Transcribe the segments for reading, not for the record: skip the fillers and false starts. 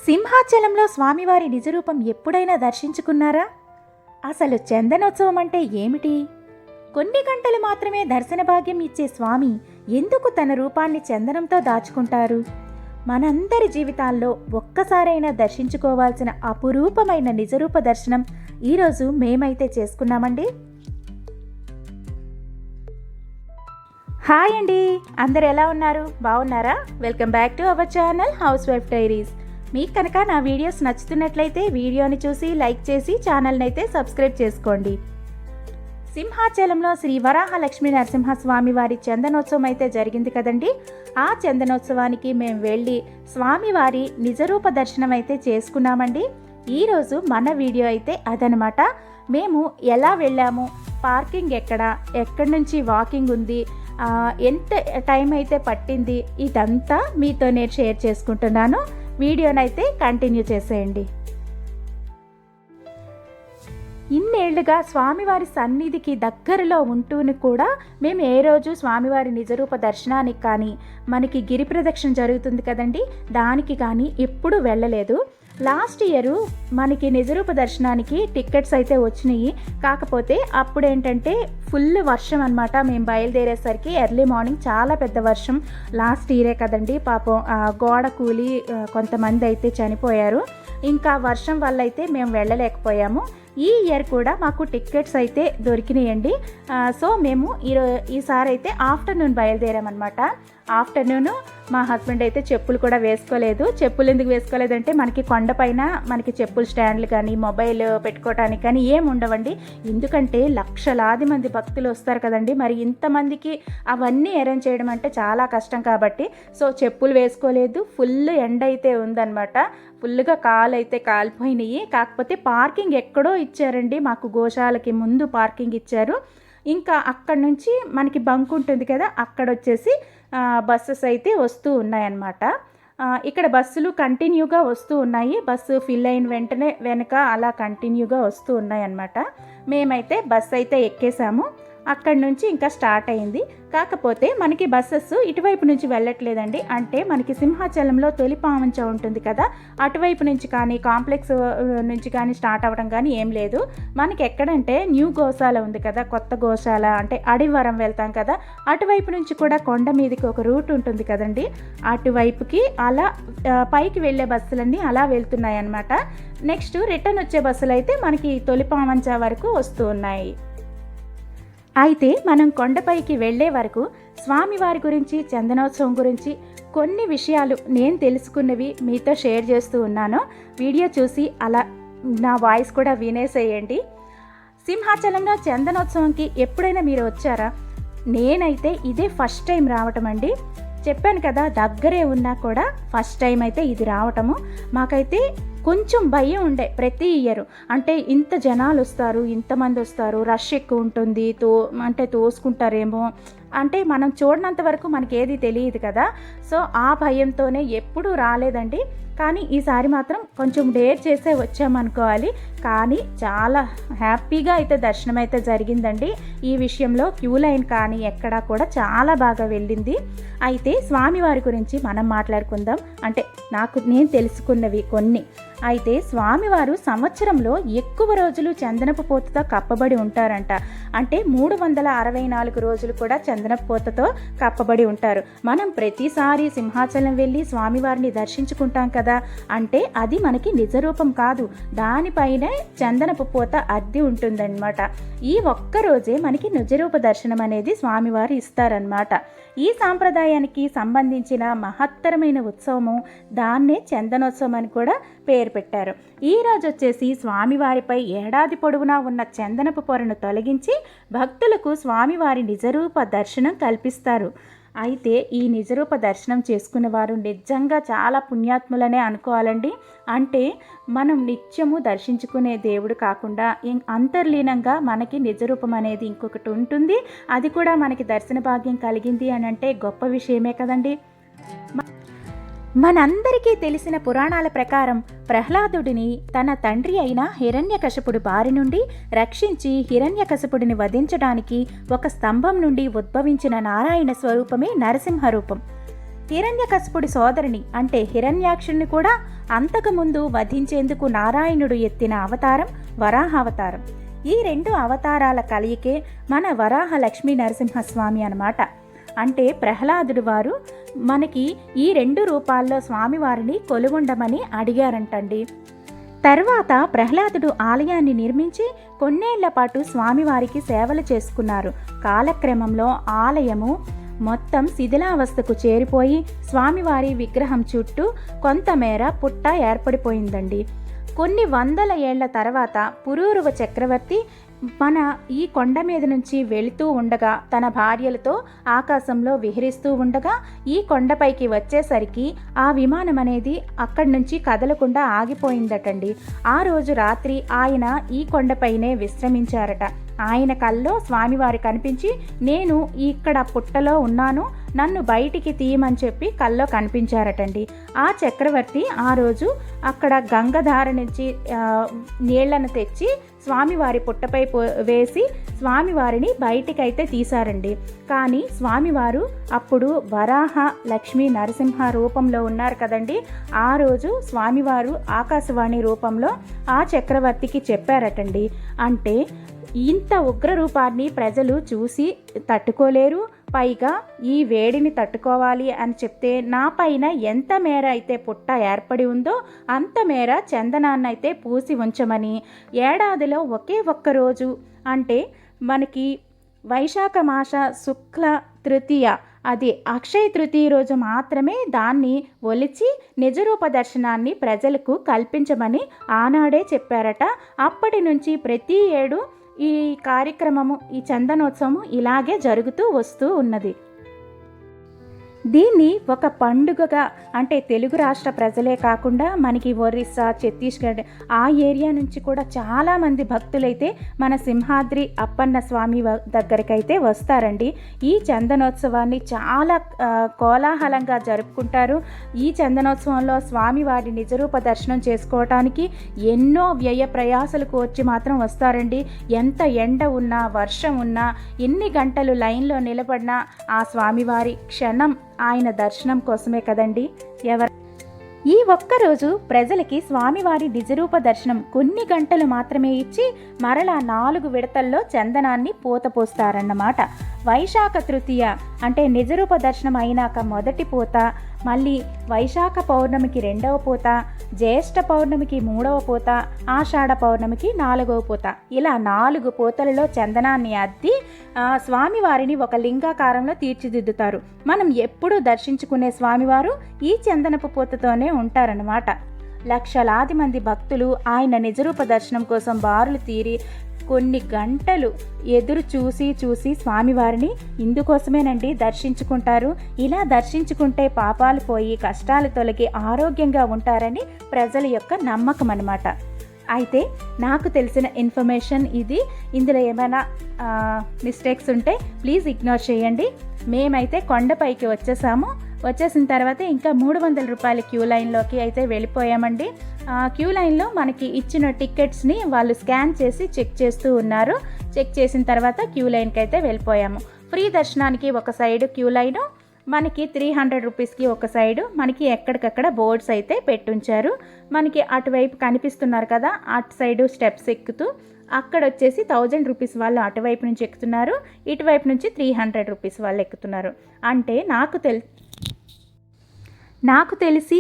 సింహాచలంలో స్వామివారి నిజరూపం ఎప్పుడైనా దర్శించుకున్నారా? అసలు చందనోత్సవం అంటే ఏమిటి? కొన్ని గంటలు మాత్రమే దర్శన భాగ్యం ఇచ్చే స్వామి ఎందుకు తన రూపాన్ని చందనంతో దాచుకుంటారు? మనందరి జీవితాల్లో ఒక్కసారైనా దర్శించుకోవాల్సిన అపురూపమైన నిజరూప దర్శనం ఈరోజు మేమైతే చేసుకున్నామండి. హాయ్ అండి, అందరు ఎలా ఉన్నారు? బాగున్నారా? Welcome back to our channel house wife diaries. మీకు కనుక నా వీడియోస్ నచ్చుతున్నట్లయితే వీడియోని చూసి లైక్ చేసి ఛానల్ని అయితే సబ్స్క్రైబ్ చేసుకోండి. సింహాచలంలో శ్రీ వరాహ లక్ష్మీ నరసింహస్వామి వారి చందనోత్సవం అయితే జరిగింది కదండి. ఆ చందనోత్సవానికి మేము వెళ్ళి స్వామివారి నిజరూప దర్శనం అయితే చేసుకున్నామండి. ఈరోజు మన వీడియో అయితే అదనమాట. మేము ఎలా వెళ్ళాము, పార్కింగ్ ఎక్కడి నుంచి వాకింగ్ ఉంది, ఎంత టైం అయితే పట్టింది, ఇదంతా మీతో నేను షేర్ చేసుకుంటున్నాను. వీడియోనైతే కంటిన్యూ చేసేయండి. ఇన్నేళ్లుగా స్వామివారి సన్నిధికి దగ్గరలో ఉంటూని కూడా మేము ఏ రోజు స్వామివారి నిజరూప దర్శనానికి కానీ, మనకి గిరి ప్రదక్షిణ జరుగుతుంది కదండి, దానికి కానీ ఎప్పుడూ వెళ్ళలేదు. లాస్ట్ ఇయర్ మనకి నిజరూప దర్శనానికి టికెట్స్ అయితే వచ్చినాయి. కాకపోతే అప్పుడు ఏంటంటే ఫుల్ వర్షం అనమాట. మేము బయలుదేరేసరికి ఎర్లీ మార్నింగ్ చాలా పెద్ద వర్షం. లాస్ట్ ఇయరే కదండి, పాపం గోడ కూలి కొంతమంది అయితే చనిపోయారు. ఇంకా వర్షం వల్ల అయితే మేము వెళ్ళలేకపోయాము. ఈ ఇయర్ కూడా మాకు టికెట్స్ అయితే దొరికినాయండి. సో మేము ఈసారి అయితే ఆఫ్టర్నూన్ బయలుదేరామన్నమాట. ఆఫ్టర్నూన్ మా హస్బెండ్ అయితే చెప్పులు కూడా వేసుకోలేదు. చెప్పులు ఎందుకు వేసుకోలేదంటే మనకి కొండపైన మనకి చెప్పుల స్టాండ్లు కానీ మొబైల్ పెట్టుకోవడానికి కానీ ఏమి ఉండవండి. ఎందుకంటే లక్షలాది మంది భక్తులు వస్తారు కదండి, మరి ఇంతమందికి అవన్నీ అరేంజ్ చేయడం అంటే చాలా కష్టం కాబట్టి సో చెప్పులు వేసుకోలేదు. ఫుల్ ఎండ అయితే ఉందన్నమాట. ఫుల్గా కాలు అయితే కాలిపోయినాయి. కాకపోతే పార్కింగ్ ఎక్కడో ఇచ్చారండి, మాకు గోశాలకి ముందు పార్కింగ్ ఇచ్చారు. ఇంకా అక్కడ నుంచి మనకి బంక్ ఉంటుంది కదా, అక్కడ వచ్చేసి బస్సెస్ అయితే వస్తూ ఉన్నాయన్నమాట. ఇక్కడ బస్సులు కంటిన్యూగా వస్తూ ఉన్నాయి. బస్సు ఫిల్ అయిన వెంటనే వెనక అలా కంటిన్యూగా వస్తూ ఉన్నాయన్నమాట. మేమైతే బస్సు అయితే ఎక్కేసాము. అక్కడి నుంచి ఇంకా స్టార్ట్ అయింది. కాకపోతే మనకి బస్సెస్ ఇటువైపు నుంచి వెళ్ళట్లేదండి. అంటే మనకి సింహాచలంలో తొలి పావంచ ఉంటుంది కదా, అటువైపు నుంచి కానీ కాంప్లెక్స్ నుంచి కానీ స్టార్ట్ అవ్వడం కానీ ఏం లేదు. మనకి ఎక్కడంటే న్యూ గోశాల ఉంది కదా, కొత్త గోశాల అంటే అడివరం వెళ్తాం కదా, అటువైపు నుంచి కూడా కొండ మీదకి ఒక రూట్ ఉంటుంది కదండి, అటువైపుకి అలా పైకి వెళ్ళే బస్సులన్నీ అలా వెళ్తున్నాయి అన్నమాట. నెక్స్ట్ రిటర్న్ వచ్చే బస్సులు అయితే మనకి తొలి పావంచ వరకు వస్తూ ఉన్నాయి. అయితే మనం కొండపైకి వెళ్ళే వరకు స్వామివారి గురించి, చందనోత్సవం గురించి కొన్ని విషయాలు నేను తెలుసుకున్నవి మీతో షేర్ చేస్తూ ఉన్నాను. వీడియో చూసి అలా నా వాయిస్ కూడా వినేసేయండి. సింహాచలంలో చందనోత్సవంకి ఎప్పుడైనా మీరు వచ్చారా? నేనైతే ఇదే ఫస్ట్ టైం రావటం అండి. చెప్పాను కదా, దగ్గరే ఉన్నా కూడా ఫస్ట్ టైం అయితే ఇది రావటము. మాకైతే కొంచెం భయం ఉండే ప్రతి ఇయర్. అంటే ఇంత జనాలు వస్తారు, ఇంతమంది వస్తారు, రష్ ఎక్కువ ఉంటుంది, తోసుకుంటారేమో, అంటే మనం చూడనంత వరకు మనకి ఏది తెలియదు కదా. సో ఆ భయంతోనే ఎప్పుడూ రాలేదండి. కానీ ఈసారి మాత్రం కొంచెం డేర్ చేసే వచ్చామనుకోవాలి. కానీ చాలా హ్యాపీగా అయితే దర్శనం అయితే జరిగిందండి. ఈ విషయంలో క్యూ లైన్ కానీ ఎక్కడా కూడా చాలా బాగా వెళ్ళింది. అయితే స్వామివారి గురించి మనం మాట్లాడుకుందాం. అంటే నేను తెలుసుకున్నవి కొన్ని. అయితే స్వామివారు సంవత్సరంలో ఎక్కువ రోజులు చందనపు పోతతో కప్పబడి ఉంటారంట. అంటే 364 రోజులు కూడా చందనపు పోతతో కప్పబడి ఉంటారు. మనం ప్రతిసారి సింహాచలం వెళ్ళి స్వామివారిని దర్శించుకుంటాం కదా, అంటే అది మనకి నిజరూపం కాదు, దానిపైనే చందనపు పోత అద్ది ఉంటుందన్నమాట. ఈ ఒక్కరోజే మనకి నిజరూప దర్శనం అనేది స్వామివారు ఇస్తారన్నమాట. ఈ సాంప్రదాయానికి సంబంధించిన మహత్తరమైన ఉత్సవము, దాన్నే చందనోత్సవం అని కూడా పేరు పెట్టారు. ఈ రోజు వచ్చేసి స్వామివారిపై ఏడాది పొడవునా ఉన్న చందనపు పొరను తొలగించి భక్తులకు స్వామివారి నిజరూప దర్శనం కల్పిస్తారు. అయితే ఈ నిజరూప దర్శనం చేసుకునే వారు నిజంగా చాలా పుణ్యాత్ములనే అనుకోవాలండి. అంటే మనం నిత్యము దర్శించుకునే దేవుడు కాకుండా అంతర్లీనంగా మనకి నిజరూపం అనేది ఇంకొకటి ఉంటుంది. అది కూడా మనకి దర్శన భాగ్యం కలిగింది అని అంటే గొప్ప విషయమే కదండి. మనందరికీ తెలిసిన పురాణాల ప్రకారం ప్రహ్లాదుడిని తన తండ్రి అయిన హిరణ్యకశిపుడి బారి నుండి రక్షించి హిరణ్యకశిపుడిని వధించడానికి ఒక స్తంభం నుండి ఉద్భవించిన నారాయణ స్వరూపమే నరసింహ రూపం. హిరణ్యకశిపుడి సోదరిని అంటే హిరణ్యాక్షుని కూడా అంతకుముందు వధించేందుకు నారాయణుడు ఎత్తిన అవతారం వరాహ అవతారం. ఈ 2 అవతారాల కలయికే మన వరాహ లక్ష్మీ నరసింహస్వామి అన్నమాట. అంటే ప్రహ్లాదుడు వారు మనకి ఈ 2 రూపాల్లో స్వామివారిని కొలువుండమని అడిగారంటండి. తర్వాత ప్రహ్లాదుడు ఆలయాన్ని నిర్మించి కొన్నేళ్ల పాటు స్వామివారికి సేవలు చేసుకున్నారు. కాలక్రమంలో ఆలయము మొత్తం శిథిలావస్థకు చేరిపోయి స్వామివారి విగ్రహం చుట్టూ కొంతమేర పుట్ట ఏర్పడిపోయిందండి. కొన్ని వందల ఏళ్ల తర్వాత పురూరవ చక్రవర్తి మన ఈ కొండ మీద నుంచి వెళుతూ ఉండగా తన భార్యలతో ఆకాశంలో విహరిస్తూ ఉండగా ఈ కొండపైకి వచ్చేసరికి ఆ విమానం అనేది అక్కడి నుంచి కదలకుండా ఆగిపోయిందటండి. ఆ రోజు రాత్రి ఆయన ఈ కొండపైనే విశ్రమించారట. ఆయన కల్లో స్వామివారి కనిపించి, నేను ఇక్కడ పుట్టలో ఉన్నాను, నన్ను బయటికి తీయమని చెప్పి కల్లో కనిపించారటండి. ఆ చక్రవర్తి ఆ రోజు అక్కడ గంగధార నుంచి నీళ్లను తెచ్చి స్వామివారి పుట్టపై వేసి స్వామివారిని బయటికైతే తీశారండి. కానీ స్వామివారు అప్పుడు వరాహ లక్ష్మీ నరసింహ రూపంలో ఉన్నారు కదండి. ఆ రోజు స్వామివారు ఆకాశవాణి రూపంలో ఆ చక్రవర్తికి చెప్పారటండి. అంటే ఇంత ఉగ్ర రూపాన్ని ప్రజలు చూసి తట్టుకోలేరు, పైగా ఈ వేడిని తట్టుకోవాలి అని చెప్తే నా పైన ఎంత మేర అయితే పుట్ట ఏర్పడి ఉందో అంత మేర చందనాన్నైతే పూసి ఉంచమని, ఏడాదిలో ఒకే ఒక్క రోజు అంటే మనకి వైశాఖ మాస శుక్ల తృతీయ, అది అక్షయ తృతీయ రోజు మాత్రమే దాన్ని ఒలిచి నిజరూప దర్శనాన్ని ప్రజలకు కల్పించమని ఆనాడే చెప్పారట. అప్పటి నుంచి ప్రతి ఏడు ఈ కార్యక్రమము, ఈ చందనోత్సవము ఇలాగే జరుగుతూ వస్తూ ఉన్నది. దీన్ని ఒక పండుగగా అంటే తెలుగు రాష్ట్ర ప్రజలే కాకుండా మనకి ఒరిస్సా, ఛత్తీస్గఢ్ ఆ ఏరియా నుంచి కూడా చాలామంది భక్తులైతే మన సింహాద్రి అప్పన్న స్వామి దగ్గరకైతే వస్తారండి. ఈ చందనోత్సవాన్ని చాలా కోలాహలంగా జరుపుకుంటారు. ఈ చందనోత్సవంలో స్వామివారి నిజరూప దర్శనం చేసుకోవటానికి ఎన్నో వ్యయ ప్రయాసలు కోర్చి మాత్రం వస్తారండి. ఎంత ఎండ ఉన్నా, వర్షం ఉన్నా, ఎన్ని గంటలు లైన్లో నిలబడినా ఆ స్వామివారి క్షణం ఆయన దర్శనం కోసమే కదండి. ఈ ఒక్కరోజు ప్రజలకి స్వామివారి నిజరూప దర్శనం కొన్ని గంటలు మాత్రమే ఇచ్చి మరలా 4 విడతల్లో చందనాన్ని పూతపోస్తారన్నమాట. వైశాఖ తృతీయ అంటే నిజరూప దర్శనం అయినాక మొదటి పూత, మళ్ళీ వైశాఖ పౌర్ణమికి 2వ పూత, జ్యేష్ఠ పౌర్ణమికి 3వ పూత, ఆషాఢ పౌర్ణమికి 4వ పూత, ఇలా 4 పూతలలో చందనాన్ని అద్ది స్వామివారిని ఒక లింగాకారంలో తీర్చిదిద్దుతారు. మనం ఎప్పుడూ దర్శించుకునే స్వామివారు ఈ చందనపు పూతతోనే ఉంటారన్నమాట. లక్షలాది మంది భక్తులు ఆయన నిజరూప దర్శనం కోసం బారులు తీరి కొన్ని గంటలు ఎదురు చూసి స్వామివారిని ఇందుకోసమేనండి దర్శించుకుంటారు. ఇలా దర్శించుకుంటే పాపాలు పోయి కష్టాలు తొలగి ఆరోగ్యంగా ఉంటారని ప్రజల యొక్క నమ్మకం అన్నమాట. అయితే నాకు తెలిసిన ఇన్ఫర్మేషన్ ఇది. ఇందులో ఏమైనా మిస్టేక్స్ ఉంటే ప్లీజ్ ఇగ్నోర్ చేయండి. మేమైతే కొండపైకి వచ్చేసిన తర్వాత ఇంకా 300 రూపాయల క్యూ లైన్లోకి అయితే వెళ్ళిపోయామండి. క్యూ లైన్లో మనకి ఇచ్చిన టికెట్స్ని వాళ్ళు స్కాన్ చేసి చెక్ చేస్తూ ఉన్నారు. చెక్ చేసిన తర్వాత క్యూ లైన్కి అయితే వెళ్ళిపోయాము. ఫ్రీ దర్శనానికి ఒక సైడు క్యూ లైను, మనకి 300 రూపీస్కి ఒక సైడు, మనకి ఎక్కడికక్కడ బోర్డ్స్ అయితే పెట్టుంచారు. మనకి అటువైపు కనిపిస్తున్నారు కదా, అటు సైడు స్టెప్స్ ఎక్కుతూ అక్కడ వచ్చేసి 1000 రూపీస్ వాళ్ళు అటువైపు నుంచి ఎక్కుతున్నారు, ఇటువైపు నుంచి 300 రూపీస్ వాళ్ళు ఎక్కుతున్నారు. అంటే నాకు తెలిసి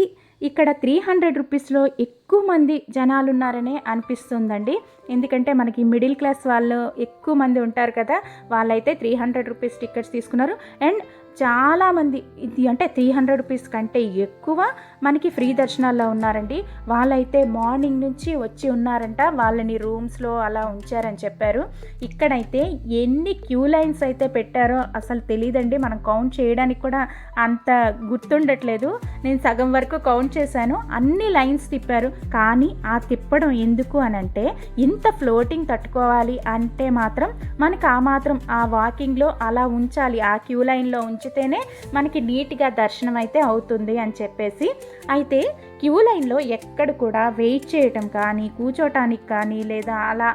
ఇక్కడ 300 రూపీస్లో ఎక్కువ మంది జనాలు ఉన్నారనే అనిపిస్తుందండి. ఎందుకంటే మనకి మిడిల్ క్లాస్ వాళ్ళు ఎక్కువ మంది ఉంటారు కదా, వాళ్ళైతే 300 రూపీస్ టికెట్స్ తీసుకున్నారు. అండ్ చాలామంది ఇది అంటే 300 రూపీస్ కంటే ఎక్కువ మనకి ఫ్రీ దర్శనాల్లో ఉన్నారండి. వాళ్ళైతే మార్నింగ్ నుంచి వచ్చి ఉన్నారంట, వాళ్ళని రూమ్స్లో అలా ఉంచారని చెప్పారు. ఇక్కడైతే ఎన్ని క్యూ లైన్స్ అయితే పెట్టారో అసలు తెలియదండి. మనం కౌంట్ చేయడానికి కూడా అంత గుర్తుండట్లేదు. నేను సగం వరకు కౌంట్ చేశాను. అన్ని లైన్స్ తిప్పారు. కానీ ఆ తిప్పడం ఎందుకు అని అంటే, ఇంత ఫ్లోటింగ్ తట్టుకోవాలి అంటే మాత్రం మనకు ఆ మాత్రం ఆ వాకింగ్లో అలా ఉంచాలి, ఆ క్యూ లైన్లో ఉంచితేనే మనకి నీట్గా దర్శనం అయితే అవుతుంది అని చెప్పేసి. అయితే క్యూ లైన్లో ఎక్కడ కూడా వెయిట్ చేయటం కానీ, కూర్చోటానికి కానీ, లేదా అలా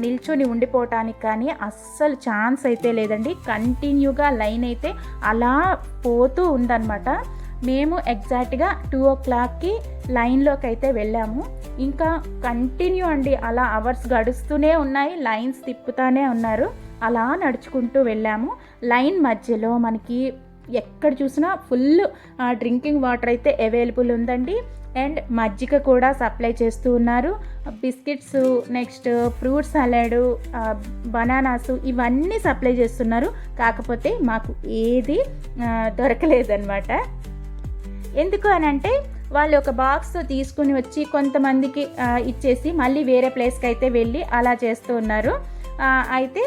నిల్చొని ఉండిపోవటానికి కానీ అస్సలు ఛాన్స్ అయితే లేదండి. కంటిన్యూగా లైన్ అయితే అలా పోతూ ఉందన్నమాట. మేము ఎగ్జాక్ట్గా 2 o'clockకి లైన్లోకి అయితే వెళ్ళాము. ఇంకా కంటిన్యూ అండి, అలా అవర్స్ గడుస్తూనే ఉన్నాయి, లైన్స్ తిప్పుతానే ఉన్నారు. అలా నడుచుకుంటూ వెళ్ళాము. లైన్ మధ్యలో మనకి ఎక్కడ చూసినా ఫుల్ డ్రింకింగ్ వాటర్ అయితే అవైలబుల్ ఉందండి. అండ్ మజ్జిగ కూడా సప్లై చేస్తూ ఉన్నారు. Biscuits, next fruit salad, bananas ఇవన్నీ సప్లై చేస్తున్నారు. కాకపోతే మాకు ఏది దొరకలేదన్నమాట. ఎందుకు అని అంటే వాళ్ళు ఒక బాక్స్ తీసుకుని వచ్చి కొంతమందికి ఇచ్చేసి మళ్ళీ వేరే ప్లేస్కి అయితే వెళ్ళి అలా చేస్తూ ఉన్నారు. అయితే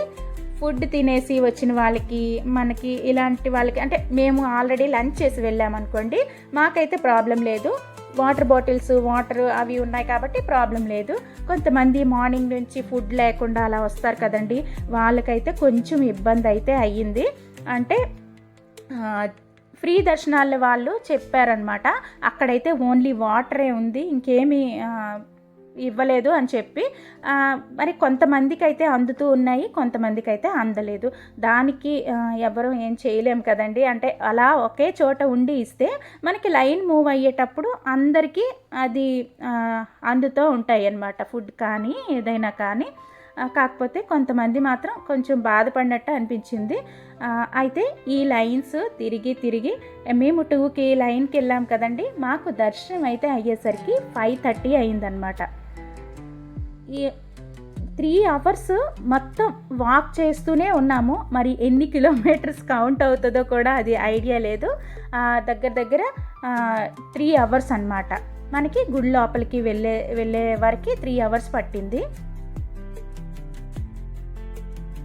ఫుడ్ తినేసి వచ్చిన వాళ్ళకి, మనకి ఇలాంటి వాళ్ళకి, అంటే మేము ఆల్రెడీ లంచ్ చేసి వెళ్ళామనుకోండి, మాకైతే ప్రాబ్లం లేదు. వాటర్ బాటిల్స్, వాటర్ అవి ఉన్నాయి కాబట్టి ప్రాబ్లం లేదు. కొంతమంది మార్నింగ్ నుంచి ఫుడ్ లేకుండా అలా వస్తారు కదండి, వాళ్ళకైతే కొంచెం ఇబ్బంది అయితే అయ్యింది. అంటే ఫ్రీ దర్శనాల వాళ్ళు చెప్పారనమాట, అక్కడైతే ఓన్లీ వాటరే ఉంది, ఇంకేమీ ఇవ్వలేదు అని చెప్పి. మరి కొంతమందికి అయితే అందుతూ ఉన్నాయి, కొంతమందికి అయితే అందలేదు. దానికి ఎవరు ఏం చేయలేము కదండి. అంటే అలా ఒకే చోట ఉండి ఇస్తే మనకి లైన్ మూవ్ అయ్యేటప్పుడు అందరికీ అది అందుతూ ఉంటాయి అన్నమాట, ఫుడ్ కానీ ఏదైనా కానీ. కాకపోతే కొంతమంది మాత్రం కొంచెం బాధపడినట్టు అనిపించింది. అయితే ఈ లైన్స్ తిరిగి మేము 2కి లైన్కి వెళ్ళాం కదండి, మాకు దర్శనం అయితే అయ్యేసరికి 5:30 అయిందనమాట. ఈ 3 అవర్స్ మొత్తం వాక్ చేస్తూనే ఉన్నాము. మరి ఎన్ని కిలోమీటర్స్ కౌంట్ అవుతుందో కూడా అది ఐడియా లేదు. దగ్గర 3 అవర్స్ అన్నమాట. మనకి గుడి లోపలికి వెళ్ళే వరకు 3 అవర్స్ పట్టింది.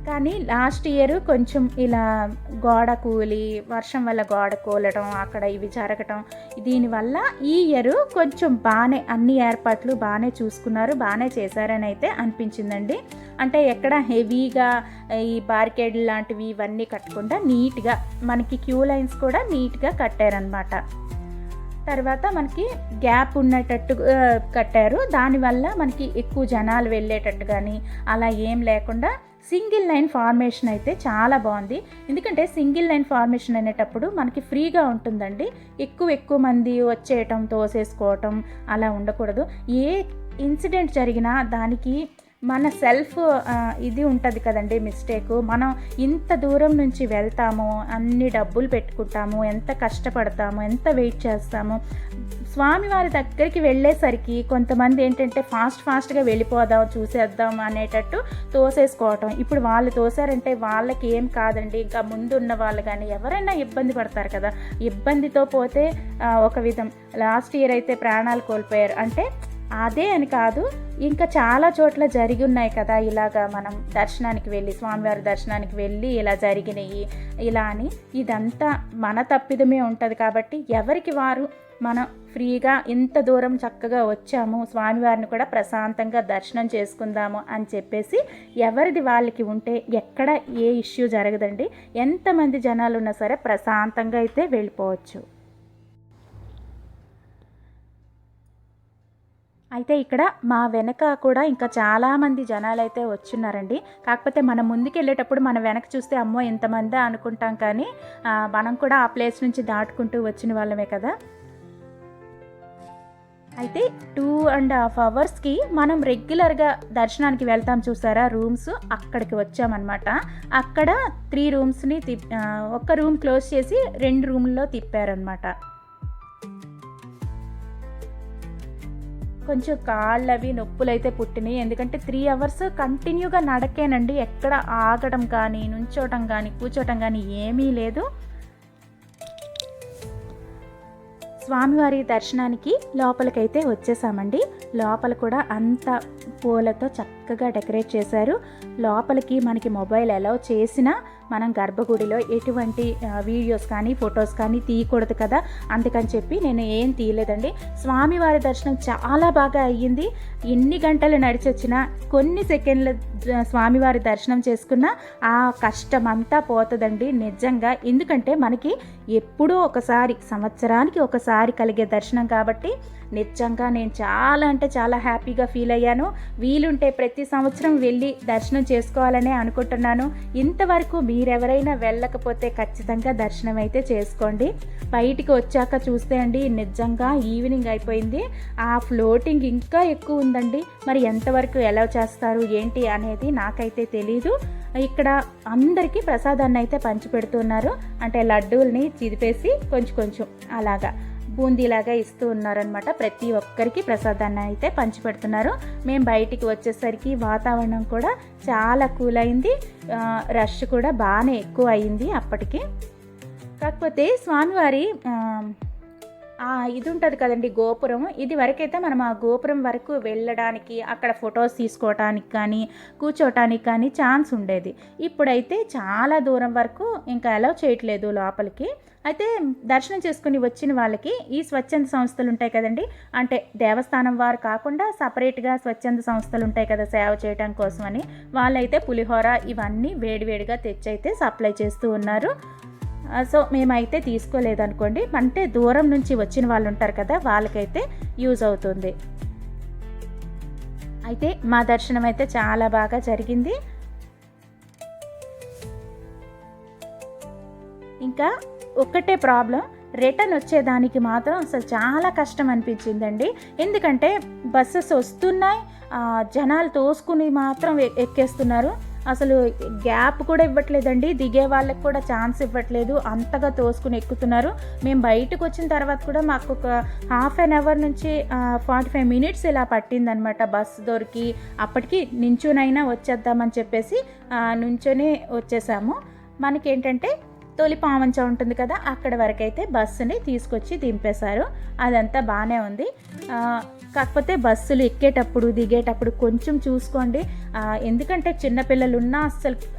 కానీ లాస్ట్ ఇయర్ కొంచెం ఇలా గోడ కూలి, వర్షం వల్ల గోడ కూలడం, అక్కడ ఇవి జరగటం, దీనివల్ల ఈ ఇయర్ కొంచెం బాగానే అన్ని ఏర్పాట్లు బాగానే చూసుకున్నారు, బాగానే చేశారని అయితే అనిపించిందండి. అంటే ఎక్కడ హెవీగా ఈ బారికేడ్ లాంటివి ఇవన్నీ కట్టకుండా నీట్గా మనకి క్యూ లైన్స్ కూడా నీట్గా కట్టారనమాట. తర్వాత మనకి గ్యాప్ ఉన్నటట్టు కట్టారు. దానివల్ల మనకి ఎక్కువ జనాలు వెళ్ళేటట్టు కానీ అలా ఏం లేకుండా సింగిల్ లైన్ ఫార్మేషన్ అయితే చాలా బాగుంది. ఎందుకంటే సింగిల్ లైన్ ఫార్మేషన్ అనేటప్పుడు మనకి ఫ్రీగా ఉంటుందండి. ఎక్కువ మంది వచ్చేయటం, తోసేసుకోవటం అలా ఉండకూడదు. ఏ ఇన్సిడెంట్ జరిగినా దానికి మన సెల్ఫ్ ఇది ఉంటుంది కదండి, మిస్టేక్. మనం ఇంత దూరం నుంచి వెళ్తాము, అన్ని డబ్బులు పెట్టుకుంటాము, ఎంత కష్టపడతాము, ఎంత వెయిట్ చేస్తాము. స్వామివారి దగ్గరికి వెళ్ళేసరికి కొంతమంది ఏంటంటే ఫాస్ట్గా వెళ్ళిపోదాం, చూసేద్దాం అనేటట్టు తోసేసుకోవటం. ఇప్పుడు వాళ్ళు తోసారంటే వాళ్ళకి ఏం కాదండి, ఇంకా ముందున్న వాళ్ళు కానీ ఎవరైనా ఇబ్బంది పడతారు కదా. ఇబ్బందితో పోతే ఒక విధం. లాస్ట్ ఇయర్ అయితే ప్రాణాలు కోల్పోయారు. అంటే అదే అని కాదు, ఇంకా చాలా చోట్ల జరిగి ఉన్నాయి కదా ఇలాగా. మనం దర్శనానికి వెళ్ళి, స్వామివారి దర్శనానికి వెళ్ళి ఇలా జరిగినాయి ఇలా అని. ఇదంతా మన తప్పిదమే ఉంటుంది కాబట్టి ఎవరికి వారు మనం ఫ్రీగా ఇంత దూరం చక్కగా వచ్చాము, స్వామివారిని కూడా ప్రశాంతంగా దర్శనం చేసుకుందాము అని చెప్పేసి ఎవరిది వాళ్ళకి ఉంటే ఎక్కడ ఏ ఇష్యూ జరగదండి. ఎంతమంది జనాలు ఉన్నా సరే ప్రశాంతంగా అయితే వెళ్ళిపోవచ్చు. అయితే ఇక్కడ మా వెనక కూడా ఇంకా చాలామంది జనాలు అయితే వచ్చున్నారండి. కాకపోతే మనం ముందుకు వెళ్ళేటప్పుడు మన వెనక చూస్తే అమ్మో ఎంతమంది అనుకుంటాం, కానీ మనం కూడా ఆ ప్లేస్ నుంచి దాటుకుంటూ వచ్చిన వాళ్ళమే కదా. అయితే 2.5 అవర్స్కి మనం రెగ్యులర్గా దర్శనానికి వెళ్తాం చూసారా, రూమ్స్, అక్కడికి వచ్చామన్నమాట. అక్కడ 3 రూమ్స్ని ఒక రూమ్ క్లోజ్ చేసి 2 రూమ్లో తిప్పారనమాట. కొంచెం కాళ్ళు అవి నొప్పులు అయితే పుట్టినాయి. ఎందుకంటే 3 అవర్స్ కంటిన్యూగా నడకేనండి, ఎక్కడ ఆగడం కానీ, నుంచోటం కానీ, కూర్చోటం కానీ ఏమీ లేదు. స్వామివారి దర్శనానికి లోపలికైతే వచ్చేసామండి. లోపల కూడా అంత పూలతో చక్కగా డెకరేట్ చేశారు. లోపలికి మనకి మొబైల్ అలౌ చేసినా మనం గర్భగుడిలో ఎటువంటి వీడియోస్ కానీ ఫొటోస్ కానీ తీయకూడదు కదా, అందుకని చెప్పి నేను ఏం తీయలేదండి. స్వామివారి దర్శనం చాలా బాగా అయ్యింది. ఎన్ని గంటలు నడిచి వచ్చినా, కొన్ని సెకండ్ల స్వామివారి దర్శనం చేసుకున్నా ఆ కష్టం అంతా పోతుందండి నిజంగా. ఎందుకంటే మనకి ఎప్పుడో ఒకసారి, సంవత్సరానికి ఒకసారి కలిగే దర్శనం కాబట్టి నిజంగా నేను చాలా అంటే చాలా హ్యాపీగా ఫీల్ అయ్యాను. వీలుంటే ప్రతి సంవత్సరం వెళ్ళి దర్శనం చేసుకోవాలనే అనుకుంటున్నాను. ఇంతవరకు మీరెవరైనా వెళ్ళకపోతే ఖచ్చితంగా దర్శనం అయితే చేసుకోండి. బయటికి వచ్చాక చూస్తే అండి నిజంగా ఈవినింగ్ అయిపోయింది. ఆ ఫ్లోటింగ్ ఇంకా ఎక్కువ ఉందండి. మరి ఎంతవరకు ఎలా చేస్తారు ఏంటి అనేది నాకైతే తెలీదు. ఇక్కడ అందరికీ ప్రసాదాన్ని అయితే పంచిపెడుతున్నారు. అంటే లడ్డూల్ని చిదిపేసి కొంచెం కొంచెం అలాగా బూందీలాగా ఇస్తూ ఉన్నారనమాట. ప్రతి ఒక్కరికి ప్రసాదాన్ని అయితే పంచిపెడుతున్నారు. మేము బయటికి వచ్చేసరికి వాతావరణం కూడా చాలా కూల్ అయింది. రష్ కూడా బాగానే ఎక్కువ అయింది అప్పటికి. కాకపోతే స్వామివారి ఇది ఉంటుంది కదండి గోపురం, ఇది వరకైతే మనం ఆ గోపురం వరకు వెళ్ళడానికి, అక్కడ ఫొటోస్ తీసుకోవటానికి కానీ కూర్చోటానికి కానీ ఛాన్స్ ఉండేది. ఇప్పుడైతే చాలా దూరం వరకు ఇంకా అలౌ చేయట్లేదు లోపలికి. అయితే దర్శనం చేసుకుని వచ్చిన వాళ్ళకి ఈ స్వచ్ఛంద సంస్థలు ఉంటాయి కదండి, అంటే దేవస్థానం వారు కాకుండా సపరేట్గా స్వచ్ఛంద సంస్థలు ఉంటాయి కదా సేవ చేయడం కోసమని, వాళ్ళైతే పులిహోర ఇవన్నీ వేడివేడిగా తెచ్చి అయితే సప్లై చేస్తూ ఉన్నారు. సో మేమైతే తీసుకోలేదనుకోండి, అంటే దూరం నుంచి వచ్చిన వాళ్ళు ఉంటారు కదా, వాళ్ళకైతే యూజ్ అవుతుంది. అయితే మా దర్శనం అయితే చాలా బాగా జరిగింది. ఇంకా ఒక్కటే ప్రాబ్లం, రిటర్న్ వచ్చేదానికి మాత్రం అసలు చాలా కష్టం అనిపించిందండి. ఎందుకంటే బస్సెస్ వస్తున్నాయి, జనాలు తోసుకుని మాత్రం ఎక్కేస్తున్నారు. అసలు గ్యాప్ కూడా ఇవ్వట్లేదండి, దిగే వాళ్ళకి కూడా ఛాన్స్ ఇవ్వట్లేదు, అంతగా తోసుకుని ఎక్కుతున్నారు. మేము బయటకు వచ్చిన తర్వాత కూడా మాకు ఒక హాఫ్ అన్ అవర్ నుంచి 45 మినిట్స్ ఇలా పట్టిందనమాట బస్సు దొరికి. అప్పటికి నించునైనా వచ్చేద్దామని చెప్పేసి నుంచొని వచ్చేసాము. మనకేంటంటే తొలి పావంచ ఉంటుంది కదా, అక్కడ వరకైతే బస్సుని తీసుకొచ్చి దింపేశారు. అదంతా బాగానే ఉంది. కాకపోతే బస్సులు ఎక్కేటప్పుడు దిగేటప్పుడు కొంచెం చూసుకోండి. ఎందుకంటే చిన్నపిల్లలు ఉన్నా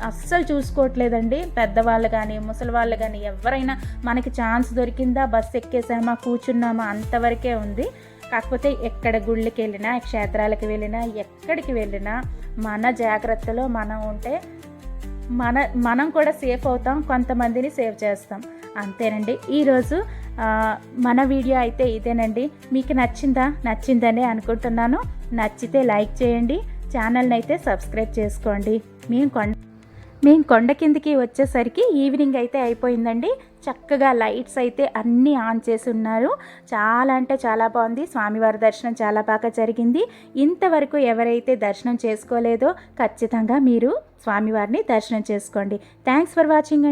అస్సలు చూసుకోవట్లేదండి. పెద్దవాళ్ళు కానీ ముసలి వాళ్ళు కానీ ఎవరైనా మనకి ఛాన్స్ దొరికిందా, బస్సు ఎక్కేసామా కూర్చున్నామా అంతవరకే ఉంది. కాకపోతే ఎక్కడ గుళ్ళకి వెళ్ళినా, క్షేత్రాలకు వెళ్ళినా, ఎక్కడికి వెళ్ళినా మన జాగ్రత్తలో మనం ఉంటే మనం కూడా సేఫ్ అవుతాం, కొంతమందిని సేవ్ చేస్తాం. అంతేనండి. ఈరోజు మన వీడియో అయితే ఇదేనండి. మీకు నచ్చిందనే అనుకుంటున్నాను. నచ్చితే లైక్ చేయండి, ఛానల్ని అయితే సబ్స్క్రైబ్ చేసుకోండి. మేము కొండ కిందకి వచ్చేసరికి ఈవినింగ్ అయితే అయిపోయిందండి. చక్కగా లైట్స్ అయితే అన్నీ ఆన్ చేసి ఉన్నారు. చాలా అంటే చాలా బాగుంది. స్వామివారి దర్శనం చాలా బాగా జరిగింది. ఇంతవరకు ఎవరైతే దర్శనం చేసుకోలేదో ఖచ్చితంగా మీరు స్వామివారిని దర్శనం చేసుకోండి. Thanks for watching.